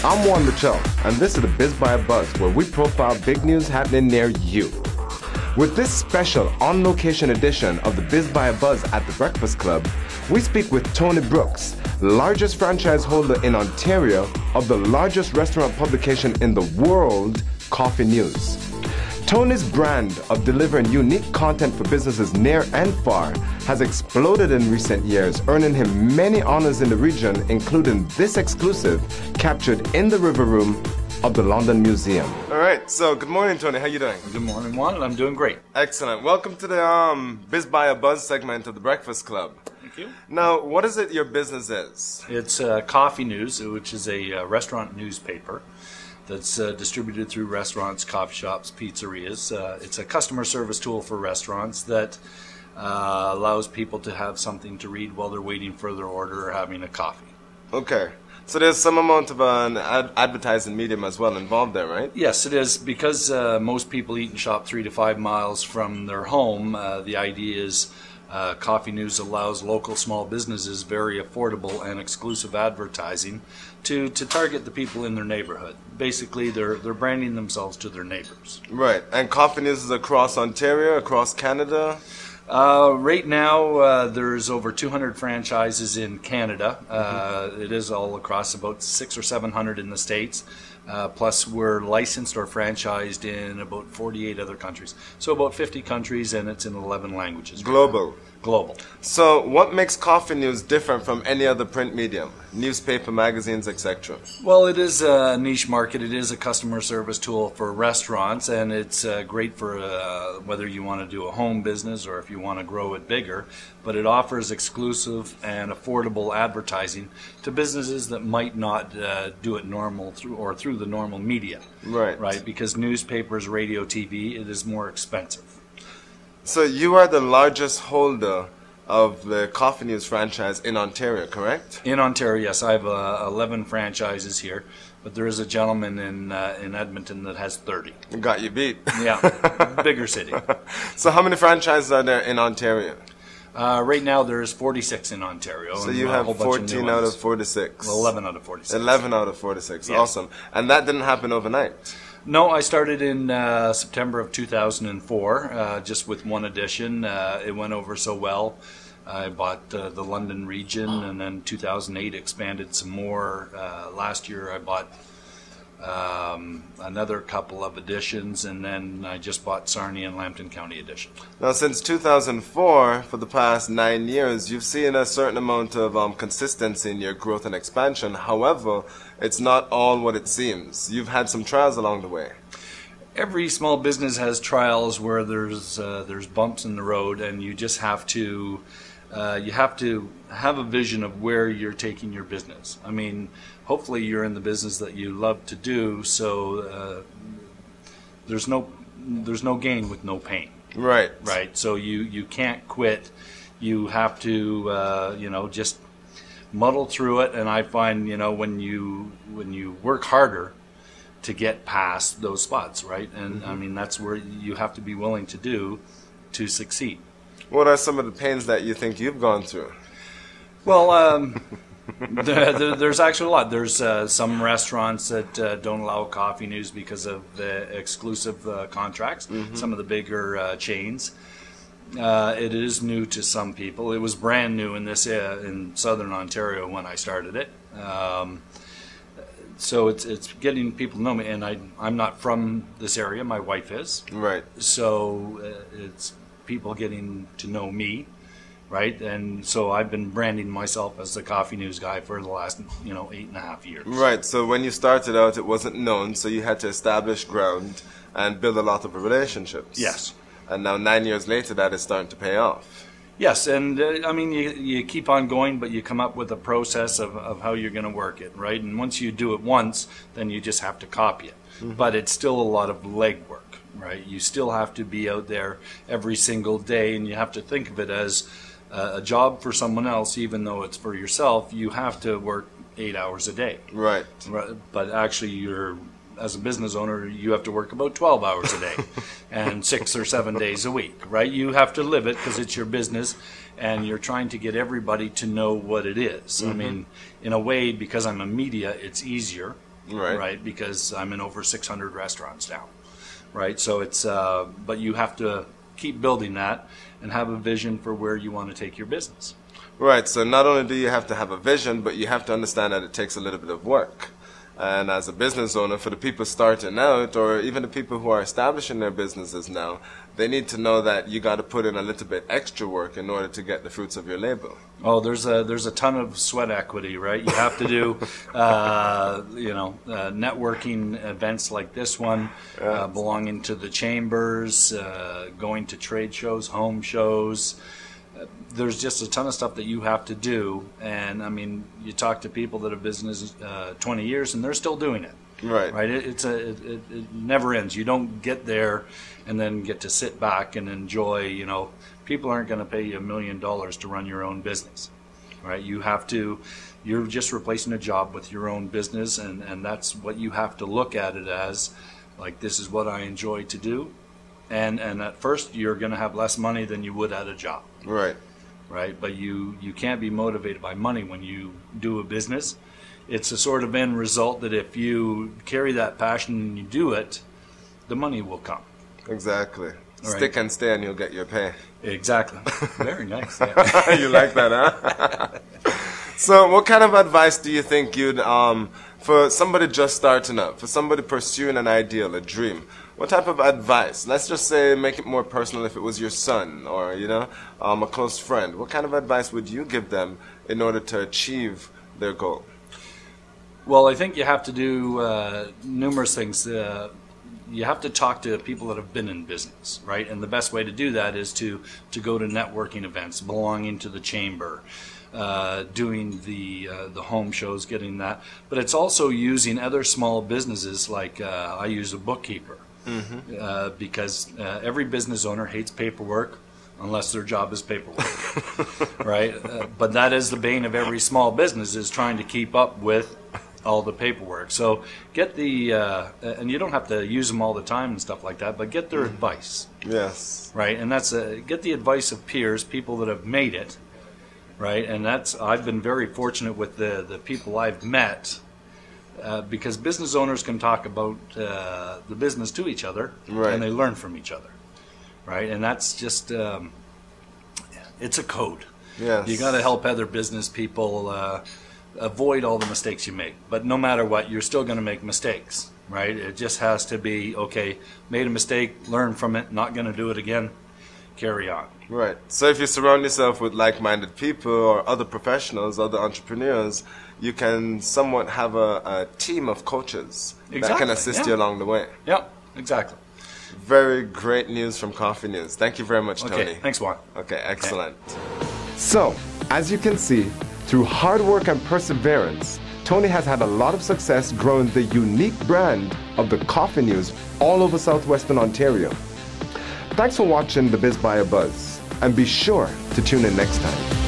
I'm Juan Michel, and this is the BizBioBuz, where we profile big news happening near you. With this special on-location edition of the BizBioBuz at the Breakfast Club, we speak with Tony Brooks, largest franchise holder in Ontario of the largest restaurant publication in the world, Coffee News. Tony's brand of delivering unique content for businesses near and far has exploded in recent years, earning him many honors in the region, including this exclusive captured in the River Room of the London Museum. All right, so good morning, Tony. How you doing? Good morning, Juan. I'm doing great. Excellent. Welcome to the BizBioBuz segment of the Breakfast Club. Thank you. Now, what is it your business is? It's Coffee News, which is a restaurant newspaper that's distributed through restaurants, coffee shops, pizzerias. It's a customer service tool for restaurants that allows people to have something to read while they're waiting for their order or having a coffee. Okay. So there's some amount of an advertising medium as well involved there, right? Yes, it is. Because most people eat and shop 3 to 5 miles from their home, the idea is Coffee News allows local small businesses very affordable and exclusive advertising to target the people in their neighborhood. Basically, they're branding themselves to their neighbors. Right. And Coffee News is across Ontario, across Canada? Right now, there's over 200 franchises in Canada. It is all across, about 600 or 700 in the States. Plus, we're licensed or franchised in about 48 other countries. So about 50 countries, and it's in 11 languages. Global. Global. So what makes Coffee News different from any other print medium? Newspaper, magazines, etc. Well, it is a niche market. It is a customer service tool for restaurants, and it's great for whether you want to do a home business or if you want to grow it bigger. But it offers exclusive and affordable advertising to businesses that might not do it through the normal media. Right. Right, because newspapers, radio, TV, it is more expensive. So you are the largest holder of the Coffee News franchise in Ontario, correct? In Ontario, yes. I have 11 franchises here, but there is a gentleman in Edmonton that has 30. Got you beat. Yeah, bigger city. So how many franchises are there in Ontario? Right now there's 46 in Ontario. So you have 14 out of 46. Well, 11 out of 46. 11 out of 46. Yes. Awesome. And that didn't happen overnight? No, I started in September of 2004, just with one edition. It went over so well. I bought the London region, and then 2008 expanded some more. Last year I bought another couple of editions, and then I just bought Sarnia and Lambton County edition. Now, since 2004, for the past 9 years, you've seen a certain amount of consistency in your growth and expansion. However, it's not all what it seems. You've had some trials along the way. Every small business has trials where there's bumps in the road, and you just have to have a vision of where you're taking your business. I mean, hopefully you're in the business that you love to do, so there's no gain with no pain. Right. Right. So you can't quit. You have to just muddle through it. And I find when you work harder to get past those spots, right? And I mean that's where you have to be willing to do to succeed. What are some of the pains that you think you've gone through? Well, there's actually a lot. There's some restaurants that don't allow Coffee News because of the exclusive contracts, some of the bigger chains. It is new to some people. It was brand new in Southern Ontario when I started it. So it's getting people to know me, and I'm not from this area. My wife is. Right. So it's people getting to know me, right? And so I've been branding myself as the Coffee News guy for the last 8.5 years. Right. So when you started out, it wasn't known, so you had to establish ground and build a lot of relationships. Yes. And now 9 years later, that is starting to pay off. Yes, and I mean, you keep on going, but you come up with a process of how you're going to work it, right? And once you do it once, then you just have to copy it. But it's still a lot of legwork, right? You still have to be out there every single day, and you have to think of it as a job for someone else, even though it's for yourself. You have to work 8 hours a day. Right. But actually, as a business owner, you have to work about 12 hours a day and 6 or 7 days a week, right? You have to live it because it's your business, and you're trying to get everybody to know what it is. I mean, in a way, because I'm a media, it's easier, right? Because I'm in over 600 restaurants now, right? So it's, but you have to keep building that and have a vision for where you want to take your business. Right, so not only do you have to have a vision, but you have to understand that it takes a little bit of work. And as a business owner, for the people starting out, or even the people who are establishing their businesses now, they need to know that you got to put in a little bit extra work in order to get the fruits of your labor. Oh, there's a ton of sweat equity, right? You have to do, networking events like this one, belonging to the chambers, going to trade shows, home shows. There's just a ton of stuff that you have to do, and I mean, you talk to people that have business 20 years, and they're still doing it. Right. Right. It never ends. You don't get there and then get to sit back and enjoy. You know, people aren't going to pay you $1 million to run your own business, right? You have to. You're just replacing a job with your own business, and that's what you have to look at it as. Like, this is what I enjoy to do, and at first you're going to have less money than you would at a job. Right. Right. But you can't be motivated by money when you do a business. It's a sort of end result that if you carry that passion and you do it, the money will come. Exactly. Right. Stick and stay and you'll get your pay. Exactly. Very nice. Yeah. You like that, huh? So what kind of advice do you think you'd, for somebody just starting up, for somebody pursuing an ideal, a dream, what type of advice? Let's just say, make it more personal, if it was your son or, a close friend. What kind of advice would you give them in order to achieve their goal? Well, I think you have to do numerous things. You have to talk to people that have been in business, right? And the best way to do that is to go to networking events, belonging to the chamber, doing the home shows, getting that. But it's also using other small businesses, like I use a bookkeeper, because every business owner hates paperwork unless their job is paperwork, right? But that is the bane of every small business, is trying to keep up with all the paperwork. So get the, and you don't have to use them all the time and stuff like that, but get their advice. Yes. Right, and that's get the advice of peers, people that have made it, right? And I've been very fortunate with the people I've met, because business owners can talk about the business to each other, right, and they learn from each other, right? And that's just, it's a code. Yes. You got to help other business people avoid all the mistakes you make. But no matter what, you're still going to make mistakes, right? It just has to be, okay, made a mistake, learn from it, not going to do it again, carry on. Right. So if you surround yourself with like-minded people or other professionals, other entrepreneurs, you can somewhat have a team of coaches that can assist you along the way. Yeah, exactly. Very great news from Coffee News. Thank you very much, Tony. Okay, thanks, Juan. Okay, excellent. Okay. So, as you can see, through hard work and perseverance, Tony has had a lot of success growing the unique brand of the Coffee News all over southwestern Ontario. Thanks for watching the BizBioBuz, and be sure to tune in next time.